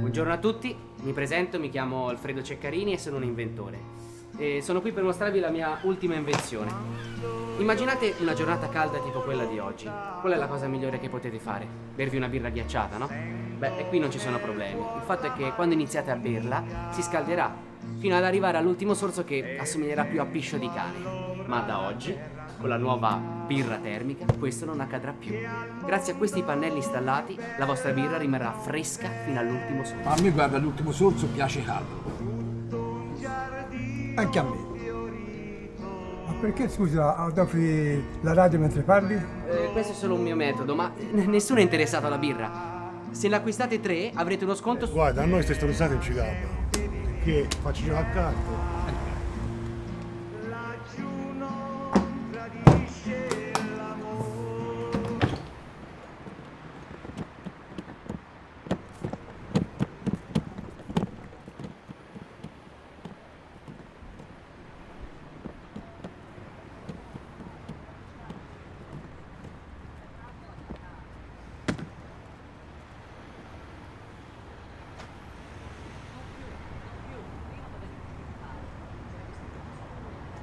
Buongiorno a tutti, mi presento, mi chiamo Alfredo Ceccarini e sono un inventore. E sono qui per mostrarvi la mia ultima invenzione. Immaginate una giornata calda tipo quella di oggi. Qual è la cosa migliore che potete fare? Bervi una birra ghiacciata, no? Beh, e qui non ci sono problemi. Il fatto è che quando iniziate a berla, si scalderà, fino ad arrivare all'ultimo sorso che assomiglierà più a piscio di cane. Ma da oggi, con la nuova birra termica, questo non accadrà più. Grazie a questi pannelli installati, la vostra birra rimarrà fresca fino all'ultimo sorso. A me, guarda, l'ultimo sorso piace caldo. Anche a me. Ma perché, scusa, adoperi la radio mentre parli? Questo è solo un mio metodo, ma nessuno è interessato alla birra. Se ne acquistate 3, avrete uno sconto su... Guarda, a noi queste stronzate non ci cadono. Che faccio giocare a carte.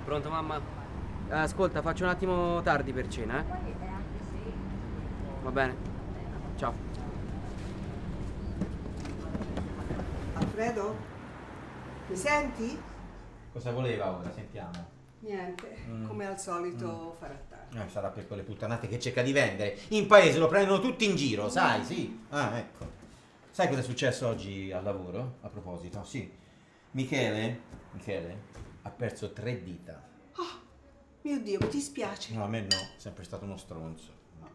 Pronto, mamma? Ascolta, faccio un attimo tardi per cena, eh? Va bene. Ciao. Alfredo? Mi senti? Cosa voleva ora? Sentiamo. Niente, come al solito farà tardi. Sarà per quelle puttanate che cerca di vendere. In paese lo prendono tutti in giro, sai, sì. Ah, ecco. Sai cosa è successo oggi al lavoro? A proposito, sì. Michele ha perso 3 dita. Oh, mio Dio, mi dispiace. No, a me no, è sempre stato uno stronzo. No.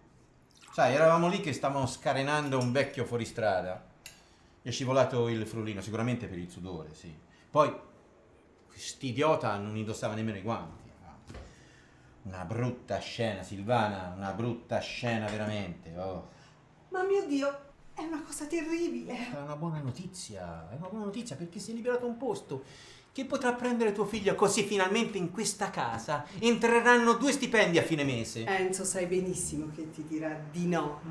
Sai, eravamo lì che stavamo scarenando un vecchio fuoristrada. Gli è scivolato il frullino, sicuramente per il sudore, sì. Poi, quest'idiota non indossava nemmeno i guanti. Una brutta scena, Silvana, una brutta scena veramente. Oh. Ma mio Dio, è una cosa terribile. È una buona notizia perché si è liberato un posto che potrà prendere tuo figlio, così finalmente in questa casa entreranno 2 stipendi a fine mese. Enzo, sai benissimo che ti dirà di no.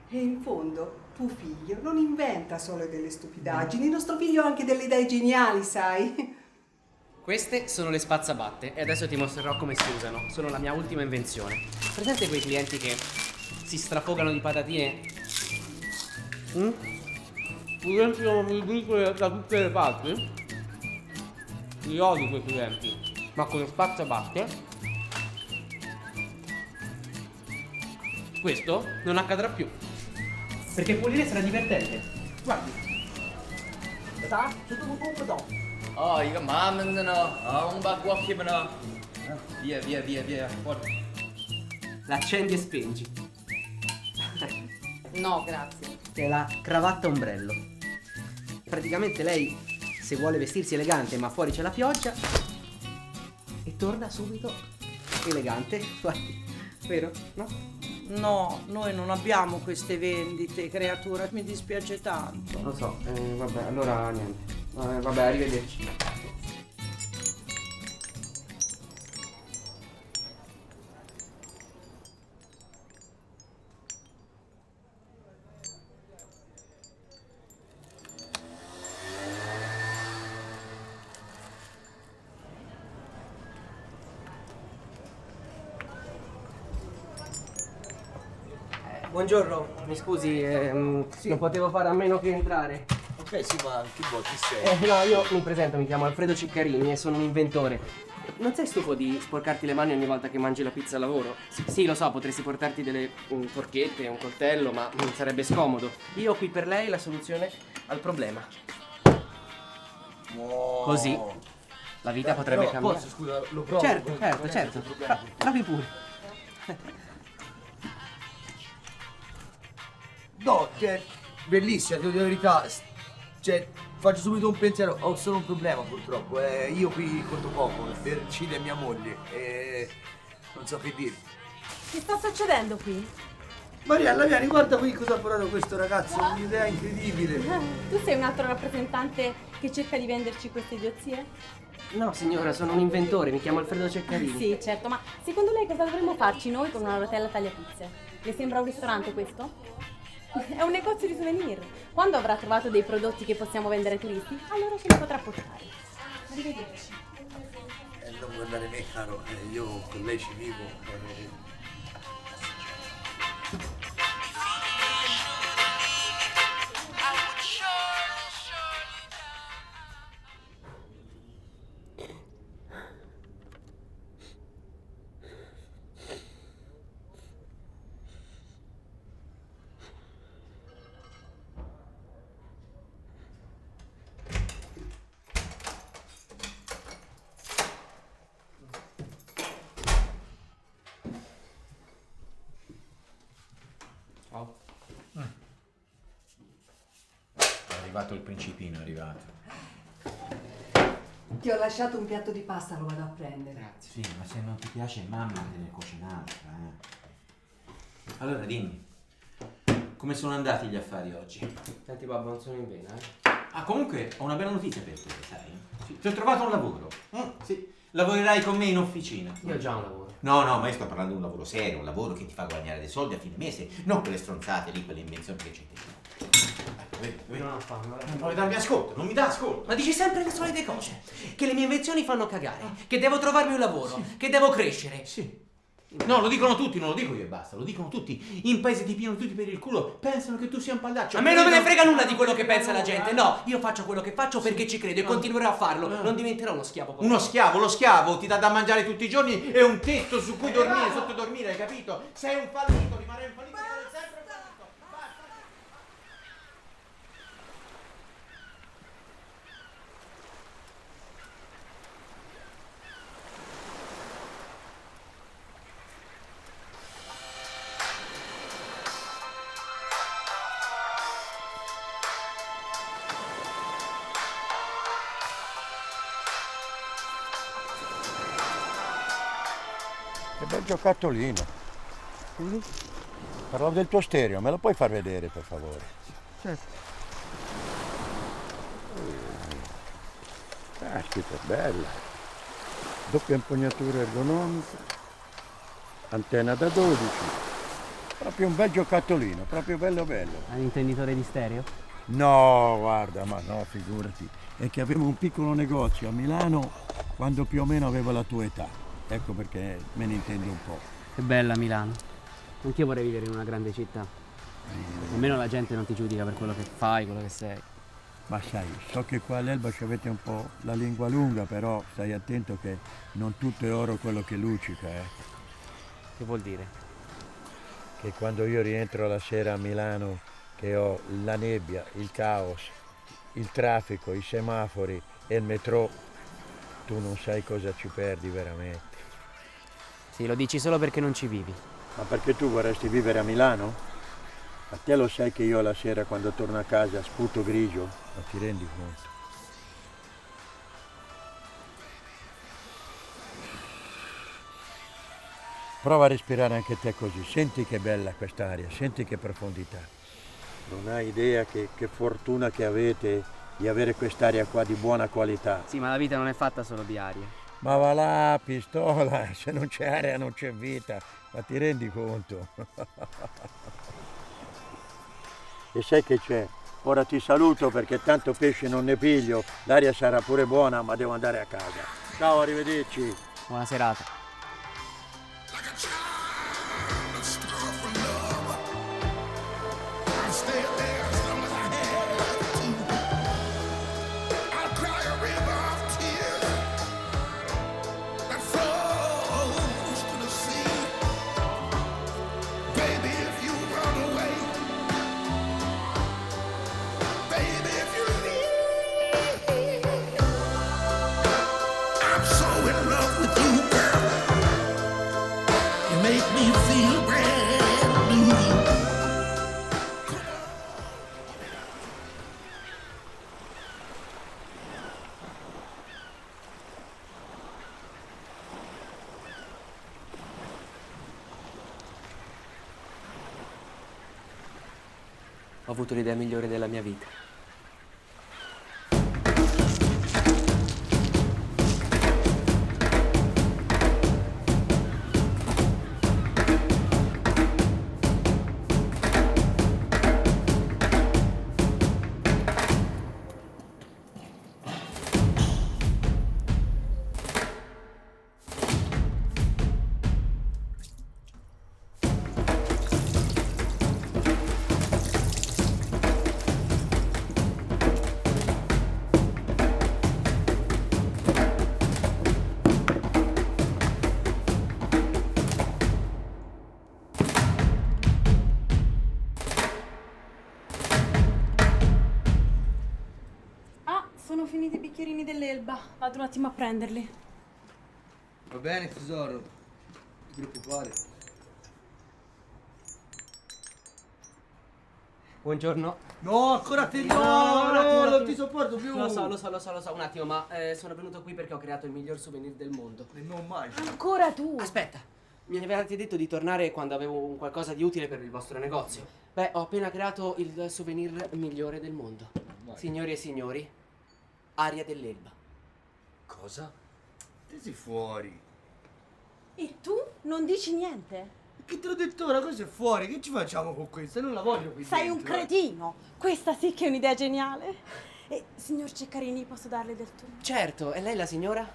E in fondo, tuo figlio non inventa solo delle stupidaggini, il nostro figlio ha anche delle idee geniali, sai? Queste sono le spazzabatte e adesso ti mostrerò come si usano. Sono la mia ultima invenzione. Presente quei clienti che si strafogano di patatine? Riempiono i bricole da tutte le parti? Li odio quei clienti. Ma con le spazzabatte questo non accadrà più. Perché pulire sarà divertente. Guardi. Oh, 이거 마음은 너, 엉박 워키면 via, fuori. L'accendi e spengi. No, grazie. È la cravatta ombrello. Praticamente lei, se vuole vestirsi elegante ma fuori c'è la pioggia, e torna subito elegante. Guardi, vero? No? No, noi non abbiamo queste vendite, creatura, mi dispiace tanto. Lo so, vabbè, allora niente. Vabbè, arrivederci. Buongiorno, mi scusi, non potevo fare a meno che entrare. Ok, sì, ma chi vuoi? Chi sei? No, io mi presento, mi chiamo Alfredo Ceccarini e sono un inventore. Non sei stufo di sporcarti le mani ogni volta che mangi la pizza al lavoro? Sì, lo so, potresti portarti delle forchette, un coltello, ma sarebbe scomodo. Io ho qui per lei la soluzione al problema. Wow. Così la vita potrebbe cambiare. Posso, scusa, lo provo? Certo. Provi pure. No, cioè, bellissima, devo dire la verità. Cioè, faccio subito un pensiero, ho solo un problema purtroppo. Io qui conto poco per Cile e mia moglie e non so che dirti. Che sta succedendo qui? Mariella, vieni, guarda qui cosa ha portato questo ragazzo, un'idea incredibile. Tu sei un altro rappresentante che cerca di venderci queste idiozie? No, signora, sono un inventore, mi chiamo Alfredo Ceccarini. Sì, certo, ma secondo lei cosa dovremmo farci noi con una rotella tagliapizze? Le sembra un ristorante questo? È un negozio di souvenir. Quando avrà trovato dei prodotti che possiamo vendere ai turisti, allora ce li potrà portare. Arrivederci. Non guardare me, caro, io con lei ci vivo. Ciao. È arrivato il principino, è arrivato. Ti ho lasciato un piatto di pasta, lo vado a prendere. Grazie. Sì, ma se non ti piace mamma deve cucinare. Allora dimmi, come sono andati gli affari oggi? Senti babbo, non sono in vena, eh? Ah, comunque ho una bella notizia per te, sai? Sì, ti ho trovato un lavoro. Sì, lavorerai con me in officina. Io ho già un lavoro. No, ma io sto parlando di un lavoro serio, un lavoro che ti fa guadagnare dei soldi a fine mese, non quelle stronzate lì, quelle invenzioni che c'è dentro. Non ho fame, Non guarda. vuoi darmi ascolto, non mi dà ascolto. Ma dici sempre le solite cose. Che le mie invenzioni fanno cagare. Che devo trovarmi un lavoro. Che devo crescere. Sì. No, lo dicono tutti, non lo dico io e basta, lo dicono tutti. In paese ti pieno tutti per il culo, pensano che tu sia un pallaccio. A me non me ne frega nulla di quello che pensa la gente. No, io faccio quello che faccio perché ci credo e continuerò a farlo. Non diventerò uno schiavo come Uno te. schiavo, lo schiavo ti dà da mangiare tutti i giorni e un tetto su cui dormire, sotto dormire, hai capito? Sei un fallito, rimarrai un fallito, rimarrai sempre un fallito. Basta. Che bel giocattolino. Parlavo del tuo stereo, me lo puoi far vedere per favore? Certo. Caspita, bella. Doppia impugnatura ergonomica, antenna da 12. Proprio un bel giocattolino, proprio bello bello. Hai un intenditore di stereo? No, guarda, ma no, figurati. È che avevo un piccolo negozio a Milano quando più o meno avevo la tua età. Ecco perché me ne intendo un po'. Che bella Milano. Anch'io vorrei vivere in una grande città. Almeno la gente non ti giudica per quello che fai, quello che sei. Ma sai, so che qua all'Elba ci avete un po' la lingua lunga, però stai attento che non tutto è oro quello che luccica, eh. Che vuol dire? Che quando io rientro la sera a Milano, che ho la nebbia, il caos, il traffico, i semafori e il metro, tu non sai cosa ci perdi veramente. Sì, lo dici solo perché non ci vivi. Ma perché tu vorresti vivere a Milano? A te lo sai che io la sera quando torno a casa sputo grigio? Ma ti rendi conto? Prova a respirare anche te così, senti che bella quest'aria, senti che profondità. Non hai idea che fortuna che avete di avere quest'aria qua di buona qualità. Sì, ma la vita non è fatta solo di aria. Ma va là, pistola, se non c'è aria non c'è vita, ma ti rendi conto? E sai che c'è? Ora ti saluto perché tanto pesce non ne piglio, l'aria sarà pure buona ma devo andare a casa. Ciao, arrivederci. Buona serata. Ho avuto l'idea migliore della mia vita. dell'Elba. Vado un attimo a prenderli. Va bene tesoro, non ti preoccupare. Buongiorno. No, ancora te no, un attimo, un non attimo. ti sopporto più. Lo so, un attimo, ma sono venuto qui perché ho creato il miglior souvenir del mondo. Non immagino. Ancora tu? Aspetta, mi avevate detto di tornare quando avevo un qualcosa di utile per il vostro negozio. Beh, ho appena creato il souvenir migliore del mondo. Vai. Signori e signori, Aria dell'Elba. Cosa? Te sei fuori. E tu non dici niente? Che te l'ho detto ora, cosa è fuori? Che ci facciamo con questa? Non la voglio qui Sei un dentro. cretino. Questa sì che è un'idea geniale. E signor Ceccarini, posso darle del tu? Certo, è lei la signora?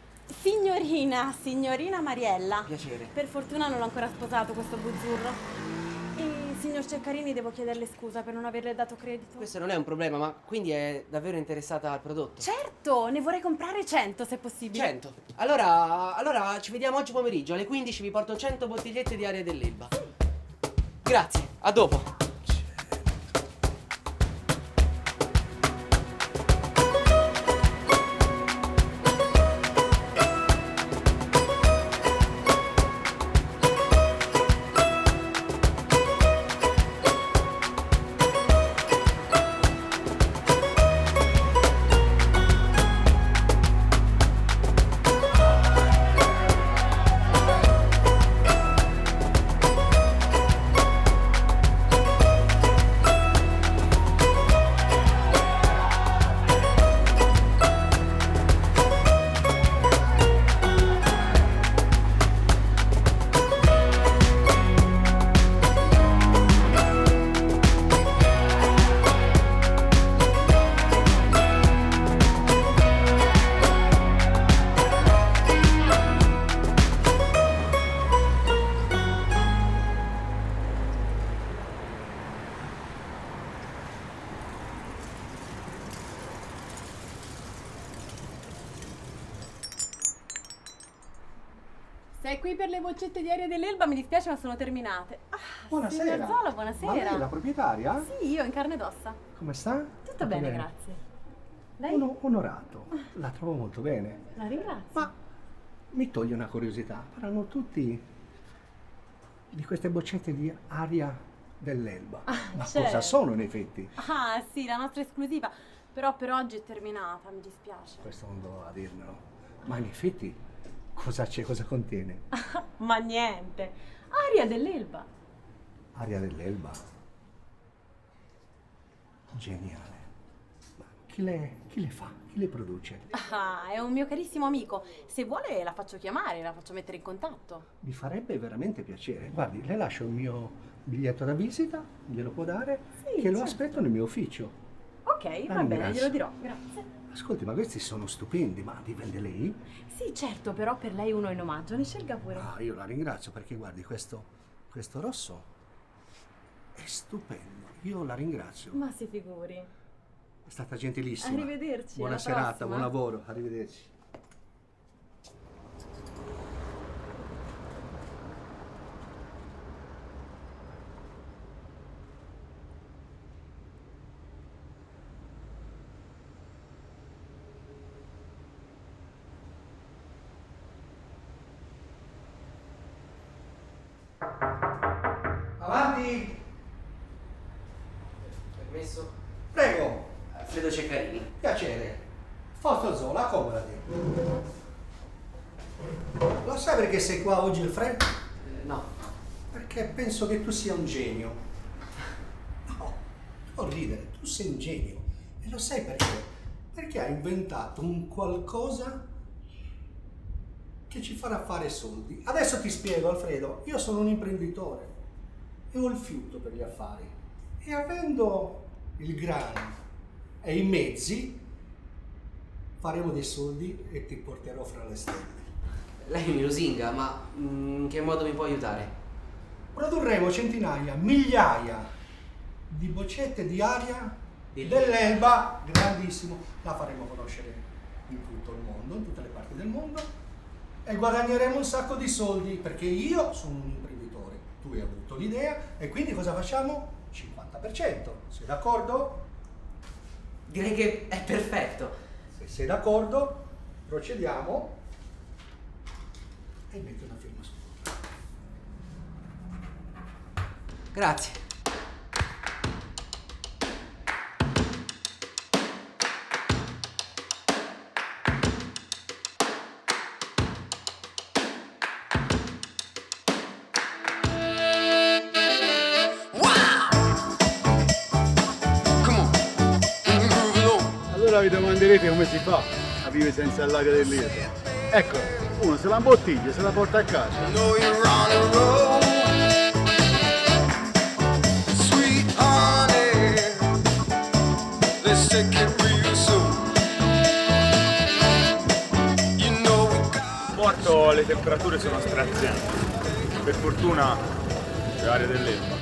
Signorina Mariella. Piacere. Per fortuna non l'ho ancora sposato questo buzzurro. E signor Ceccarini, devo chiederle scusa per non averle dato credito. Questo non è un problema, ma quindi è davvero interessata al prodotto? Certo, ne vorrei comprare 100 se possibile. 100. Allora ci vediamo oggi pomeriggio, alle 15 vi porto 100 bottigliette di Aria dell'Elba. Grazie, a dopo. Sei qui per le boccette di Aria dell'Elba, mi dispiace ma sono terminate. Buonasera. Signor Zolo, buonasera. Ma lei è la proprietaria? Sì, io in carne ed ossa. Come sta? Tutto bene, grazie. Lei? Onorato. La trovo molto bene. La ringrazio. Ma mi toglie una curiosità. Parlano tutti di queste boccette di Aria dell'Elba. Ma certo. cosa sono in effetti? Ah, sì, la nostra esclusiva. Però per oggi è terminata, mi dispiace. Questo non doveva dirmelo. Ma in effetti cosa c'è? Cosa contiene? Ma niente. Aria dell'Elba. Aria dell'Elba. Geniale. Ma chi le fa? Chi le produce? Ah, è un mio carissimo amico. Se vuole la faccio chiamare, la faccio mettere in contatto. Mi farebbe veramente piacere. Guardi, le lascio il mio biglietto da visita, glielo può dare, Sì, che lo certo. aspetto nel mio ufficio. Ok, La va bene, ringrazio. glielo dirò. Grazie. Ascolti, ma questi sono stupendi, ma li vende lei? Sì, certo, però per lei uno in omaggio, ne scelga pure. Ah, io la ringrazio perché guardi, questo rosso è stupendo. Io la ringrazio. Ma si figuri. È stata gentilissima. Arrivederci, Buona alla serata, prossima. buon lavoro, arrivederci. Avanti! Permesso? Prego, Alfredo Ceccarini. piacere. Fausto Zola, accomodati. Lo sai perché sei qua oggi, Alfredo? No. Perché penso che tu sia un genio. No, non ridere, tu sei un genio. E lo sai perché? Perché hai inventato un qualcosa che ci farà fare soldi. Adesso ti spiego, Alfredo. Io sono un imprenditore e ho il fiuto per gli affari. E avendo il grano e i mezzi, faremo dei soldi e ti porterò fra le stelle. Lei mi lusinga, ma in che modo mi può aiutare? Produrremo centinaia, migliaia di boccette di aria dell'Elba, grandissimo. La faremo conoscere in tutto il mondo, in tutte le parti del mondo, e guadagneremo un sacco di soldi perché io sono un imprenditore, tu hai avuto l'idea e quindi cosa facciamo? 50%. Sei d'accordo? Direi che è perfetto. Se sei d'accordo, Procediamo. E metti una firma su. Grazie. Allora vi domanderete come si fa a vivere senza l'aria dell'Elba. Ecco, uno se la imbottiglia e se la porta a casa. Porto le temperature sono strazianti. Per fortuna c'è aria dell'Elba.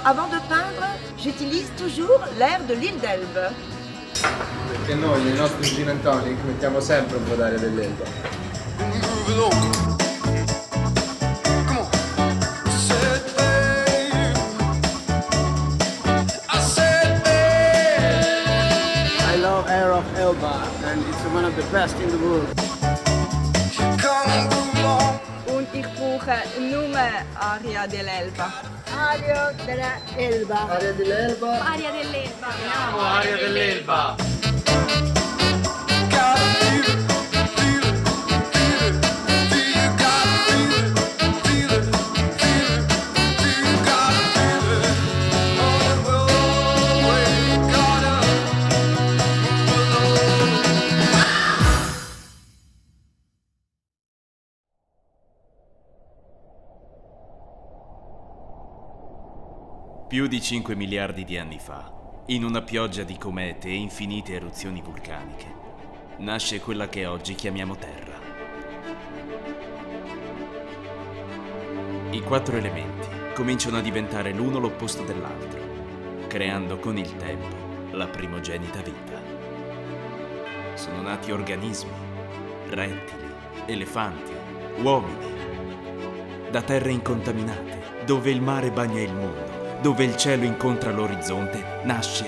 Avant de peindre, j'utilise toujours l'air de l'île d'Elbe. Perché noi nei nostri gin and tonic mettiamo sempre un po' d'aria dell'Elba. I love air of Elba and it's one of the best in the world. Und ich brauche nur Aria dell'Elba. Aria dell'Elba. Aria dell'Elba. Aria dell'Elba. Aria dell'Elba. Più di 5 miliardi di anni fa, in una pioggia di comete e infinite eruzioni vulcaniche, nasce quella che oggi chiamiamo Terra. I 4 elementi cominciano a diventare l'uno l'opposto dell'altro, creando con il tempo la primogenita vita. Sono nati organismi, rettili, elefanti, uomini, da terre incontaminate, dove il mare bagna il mondo, dove il cielo incontra l'orizzonte, nasce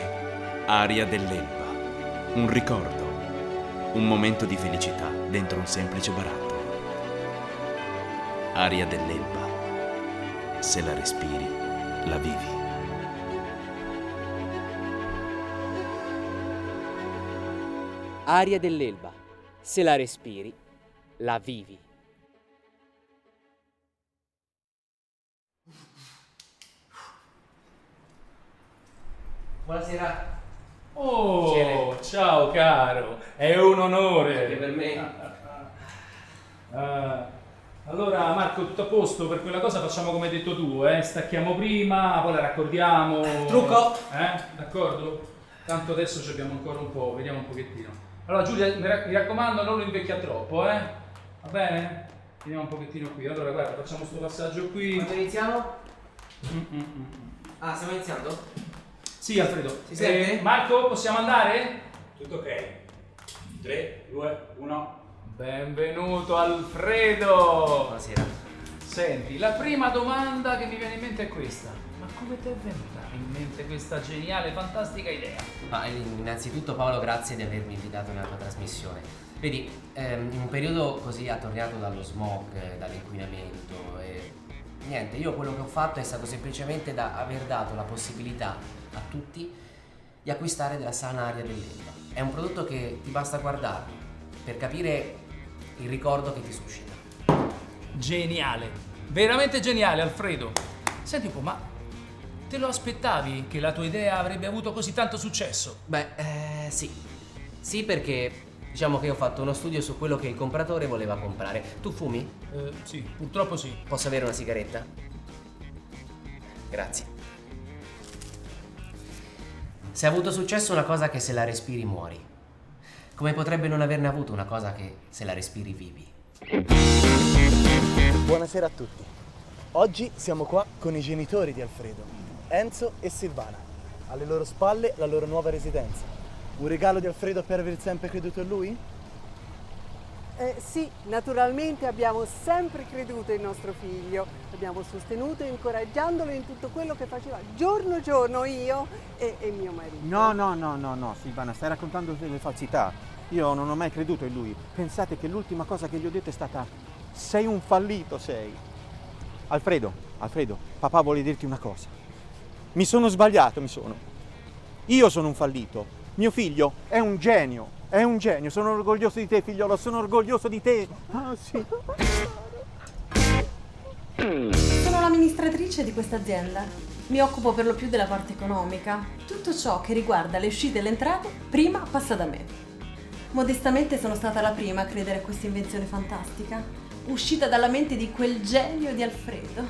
Aria dell'Elba, un ricordo, un momento di felicità dentro un semplice barattolo. Aria dell'Elba, se la respiri, la vivi. Aria dell'Elba, se la respiri, la vivi. Buonasera. Oh, Piacere. ciao caro, è un onore. Anche per me. Allora Marco, tutto a posto? Per quella cosa facciamo come hai detto tu, stacchiamo prima, poi la raccordiamo. Trucco. D'accordo? Tanto adesso ci abbiamo ancora un po', vediamo un pochettino. Allora Giulia, mi raccomando, non lo invecchia troppo, Va bene? Vediamo un pochettino qui. Allora guarda, facciamo sto passaggio qui. Quando iniziamo? Ah, stiamo iniziando? Sì, Alfredo. Si sente? Marco, possiamo andare? Tutto ok. 3, 2, 1. Benvenuto Alfredo! Buonasera. Senti, la prima domanda che mi viene in mente è questa. Ma come ti è venuta in mente questa geniale, fantastica idea? Innanzitutto Paolo, grazie di avermi invitato nella tua trasmissione. Vedi, in un periodo così attorniato dallo smog, dall'inquinamento niente, io quello che ho fatto è stato semplicemente aver dato la possibilità a tutti di acquistare della sana aria dell'Elba. È un prodotto che ti basta guardare per capire il ricordo che ti suscita. Geniale, veramente geniale Alfredo. Senti un po', ma te lo aspettavi che la tua idea avrebbe avuto così tanto successo? Beh, sì. Sì, perché diciamo che ho fatto uno studio su quello che il compratore voleva comprare. Tu fumi? Sì, purtroppo sì. Posso avere una sigaretta? Grazie. Se ha avuto successo una cosa che se la respiri muori, come potrebbe non averne avuto una cosa che se la respiri vivi? Buonasera a tutti. Oggi siamo qua con i genitori di Alfredo, Enzo e Silvana. Alle loro spalle la loro nuova residenza. Un regalo di Alfredo per aver sempre creduto in lui? Sì, naturalmente abbiamo sempre creduto in nostro figlio, l'abbiamo sostenuto incoraggiandolo in tutto quello che faceva giorno io e mio marito. No, Silvana, stai raccontando delle falsità. Io non ho mai creduto in lui. Pensate che l'ultima cosa che gli ho detto è stata: sei un fallito, sei. Alfredo, papà vuole dirti una cosa. Mi sono sbagliato, Io sono un fallito. Mio figlio è un genio. Sono orgoglioso di te, figliolo, sono orgoglioso di te. Ah, sì. Sono l'amministratrice di questa azienda. Mi occupo per lo più della parte economica. Tutto ciò che riguarda le uscite e le entrate, prima passa da me. Modestamente sono stata la prima a credere a questa invenzione fantastica, uscita dalla mente di quel genio di Alfredo.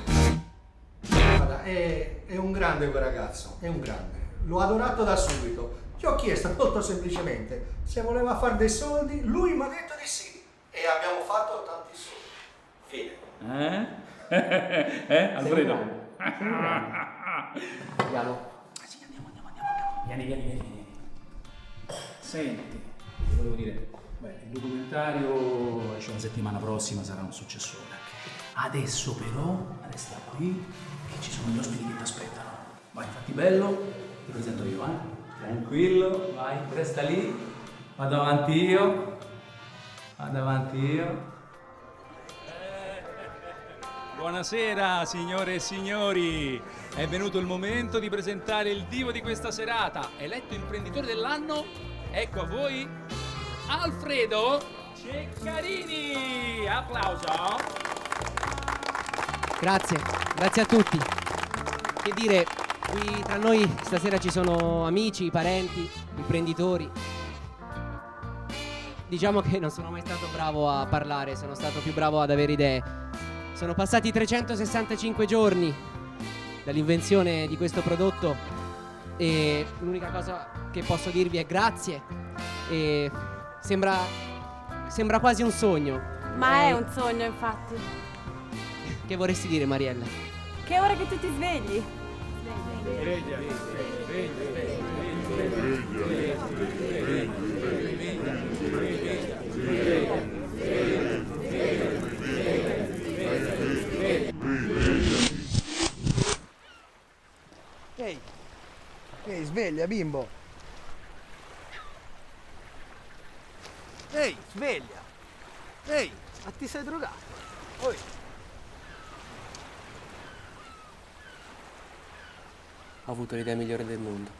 Guarda, è un grande quel ragazzo, è un grande. L'ho adorato da subito. Gli ho chiesto molto semplicemente se voleva fare dei soldi, lui mi ha detto di sì e abbiamo fatto tanti soldi. Fine. Alfredo? Andiamo. Sì, andiamo. Vieni. Senti, ti volevo dire, il documentario esce la settimana prossima, sarà un successone. Adesso però, resta qui, che ci sono gli ospiti che ti aspettano. Vai, fatti bello, ti presento io, Tranquillo, vai, resta lì, vado avanti io. Buonasera signore e signori, è venuto il momento di presentare il divo di questa serata, eletto imprenditore dell'anno, ecco a voi Alfredo Ceccarini, applauso. Grazie a tutti. Che dire, qui tra noi stasera ci sono amici, parenti, imprenditori. Diciamo che non sono mai stato bravo a parlare, sono stato più bravo ad avere idee. Sono passati 365 giorni dall'invenzione di questo prodotto e l'unica cosa che posso dirvi è grazie. E sembra quasi un sogno. Ma è un sogno, infatti. Che vorresti dire, Mariella? Che è ora che tu ti svegli. Ehi, sveglia, bimbo. Ehi, sveglia. Ehi, ma ti sei drogato? Oi. Ho avuto l'idea migliore del mondo.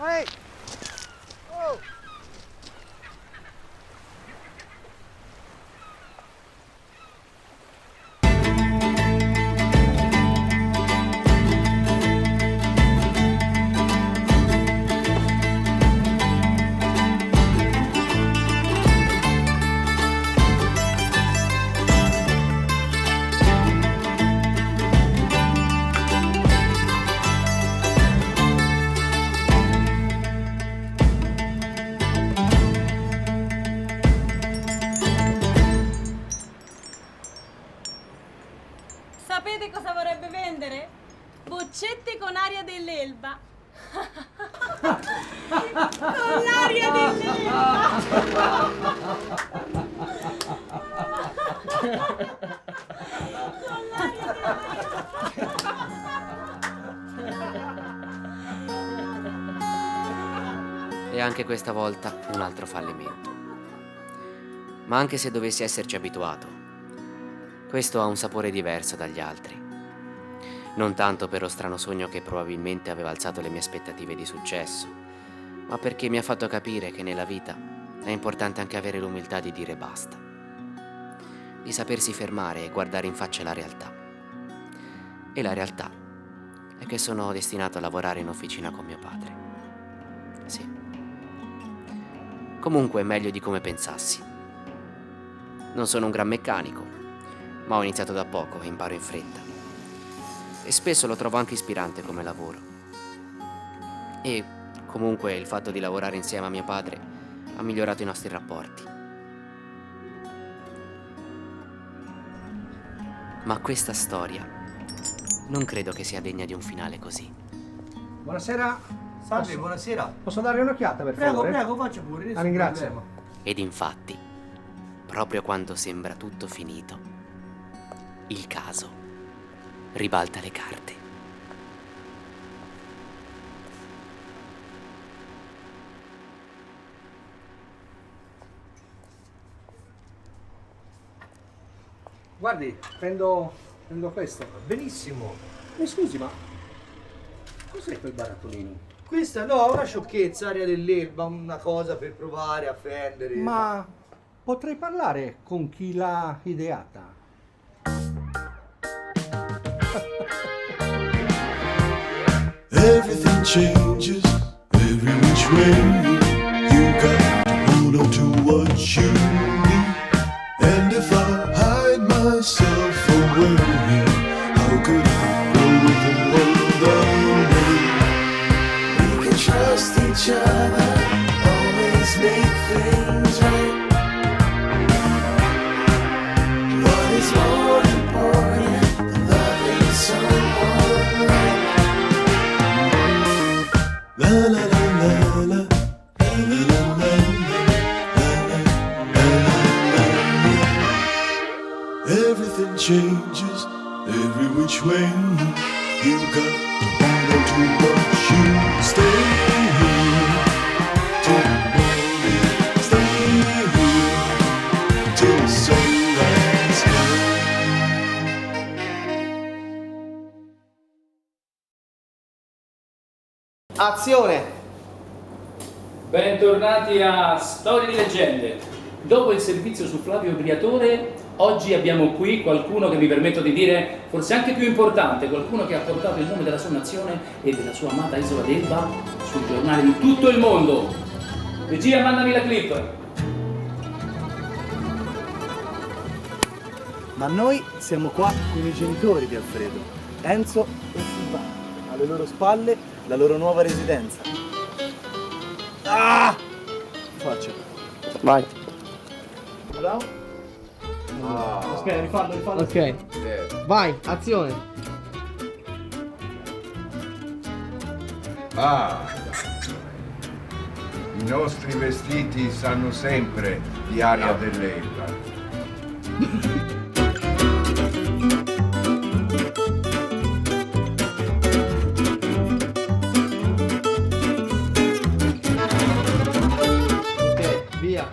Ehi! Oh! Sapete cosa vorrebbe vendere? Boccette con aria dell'Elba. Con l'aria E anche questa volta un altro fallimento. Ma anche se dovessi esserci abituato, questo ha un sapore diverso dagli altri. Non tanto per lo strano sogno che probabilmente aveva alzato le mie aspettative di successo, ma perché mi ha fatto capire che nella vita è importante anche avere l'umiltà di dire basta, di sapersi fermare e guardare in faccia la realtà. E la realtà è che sono destinato a lavorare in officina con mio padre. Sì. Comunque è meglio di come pensassi. Non sono un gran meccanico, ma ho iniziato da poco e imparo in fretta. E spesso lo trovo anche ispirante come lavoro. E comunque il fatto di lavorare insieme a mio padre ha migliorato i nostri rapporti. Ma questa storia non credo che sia degna di un finale così. Buonasera, Salve, buonasera. Posso dare un'occhiata per Prego, favore? prego, faccia pure. nessun ringrazio. problema. Ed infatti, proprio quando sembra tutto finito, il caso ribalta le carte. Guardi, prendo questo. Benissimo. Mi scusi, ma cos'è quel barattolino? Questa no, una sciocchezza, aria dell'Elba, una cosa per provare a fendere. Ma potrei parlare con chi l'ha ideata? Everything changes every which way. You got to hold on to what you need. And if I hide myself away, how could I go with the world away? We can trust each other, always make things right. What is more important than loving someone right? La la la la la, la la la la. Everything changes every which way. You got to hold on to what you stay here till the morning, stay here till the sunrise comes. Azione! Bentornati a Storie di Leggende. Dopo il servizio su Flavio Briatore, oggi abbiamo qui qualcuno che mi permetto di dire forse anche più importante, qualcuno che ha portato il nome della sua nazione e della sua amata isola d'Elba sui giornali di tutto il mondo. Regia, mandami la clip. Ma noi siamo qua con i genitori di Alfredo, Enzo e Silvana. Alle loro spalle la loro nuova residenza. Ah! Faccio. Vai. Bravo. Aspetta, rifallo. Ok. Vai, azione. Ah, i nostri vestiti sanno sempre di aria dell'Elba. Ok, via.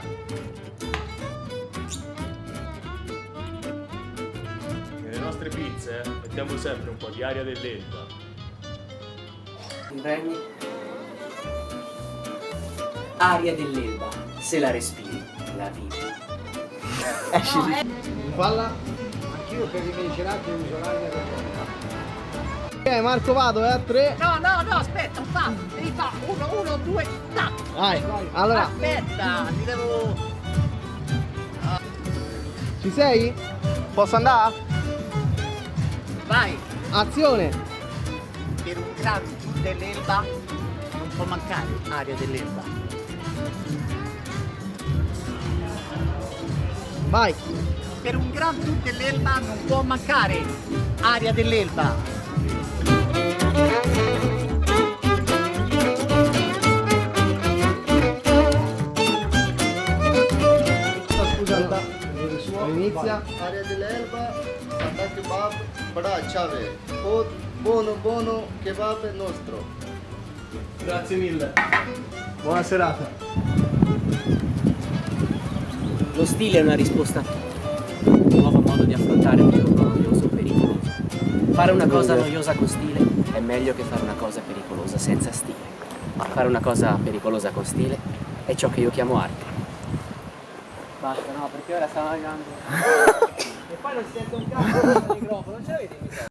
Nelle nostre pizze mettiamo sempre un po' di aria dell'Elba. Impegni. Aria dell'Elba, se la respiri, la vivi. Esci. Falla. Anch'io per i miei gelati uso l'aria dell'Elba. Ok, Marco, vado, a 3. No, aspetta, rifà, 1, 2, tac. Vai, allora. Aspetta, ti devo... Ci sei? Posso andare? Vai. Azione! Per un grado dell'Elba non può mancare aria dell'Elba. Vai! Per un gran tour dell'Elba non può mancare aria dell'Elba. Scusa, inizia. Aria dell'Elba, Santa Kebab, bada अच्छा है बहुत buono kebab è nostro. Grazie mille. Buona serata. Lo stile è una risposta a tutto. Un nuovo modo di affrontare un giorno noioso o pericoloso. Fare una cosa noiosa con stile è meglio che fare una cosa pericolosa senza stile. Fare una cosa pericolosa con stile è ciò che io chiamo arte. Basta, no, perché ora stanno arrivando. E poi non si sente un cazzo dal microfono, non ce l'avete?